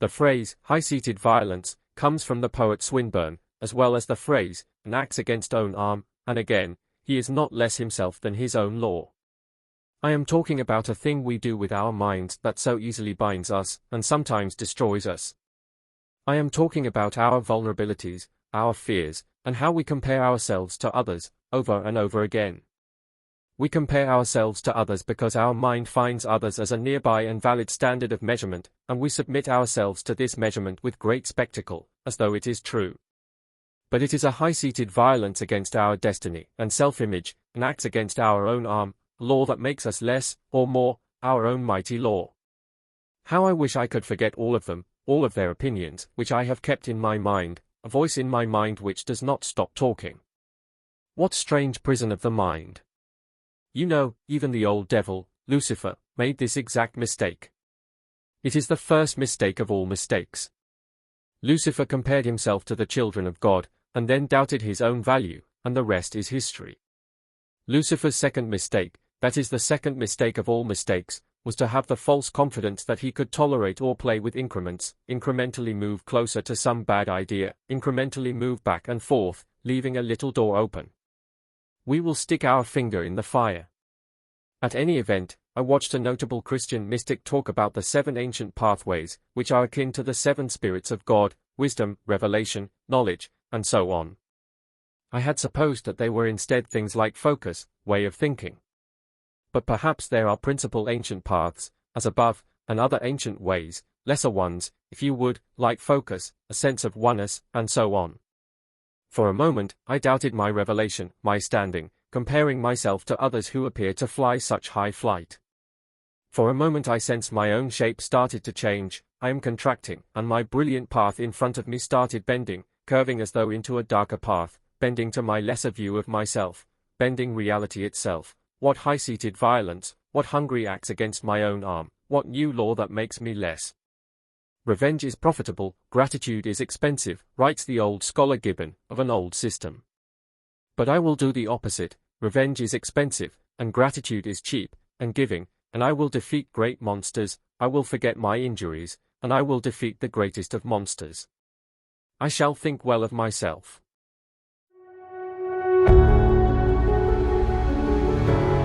The phrase, high-seated violence, comes from the poet Swinburne, as well as the phrase, an axe against own arm, and again, he is not less himself than his own law. I am talking about a thing we do with our minds that so easily binds us, and sometimes destroys us. I am talking about our vulnerabilities, our fears, and how we compare ourselves to others, over and over again. We compare ourselves to others because our mind finds others as a nearby and valid standard of measurement, and we submit ourselves to this measurement with great spectacle, as though it is true. But it is a high-seated violence against our destiny and self-image, an axe against our own arm, a law that makes us less, or more, our own mighty law. How I wish I could forget all of them, all of their opinions, which I have kept in my mind, a voice in my mind which does not stop talking. What strange prison of the mind! You know, even the old devil, Lucifer, made this exact mistake. It is the first mistake of all mistakes. Lucifer compared himself to the children of God, and then doubted his own value, and the rest is history. Lucifer's second mistake, that is the second mistake of all mistakes, was to have the false confidence that he could tolerate or play with increments, incrementally move closer to some bad idea, incrementally move back and forth, leaving a little door open. We will stick our finger in the fire. At any event, I watched a notable Christian mystic talk about the 7 ancient pathways, which are akin to the 7 spirits of God, wisdom, revelation, knowledge, and so on. I had supposed that they were instead things like focus, way of thinking. But perhaps there are principal ancient paths, as above, and other ancient ways, lesser ones, if you would, like focus, a sense of oneness, and so on. For a moment, I doubted my revelation, my standing, comparing myself to others who appear to fly such high flight. For a moment I sensed my own shape started to change, I am contracting, and my brilliant path in front of me started bending, curving as though into a darker path, bending to my lesser view of myself, bending reality itself. What high-seated violence, what hungry axe against my own arm, what new law that makes me less. Revenge is profitable, gratitude is expensive, writes the old scholar Gibbon, of an old system. But I will do the opposite, revenge is expensive, and gratitude is cheap, and giving, and I will defeat great monsters, I will forget my injuries, and I will defeat the greatest of monsters. I shall think well of myself.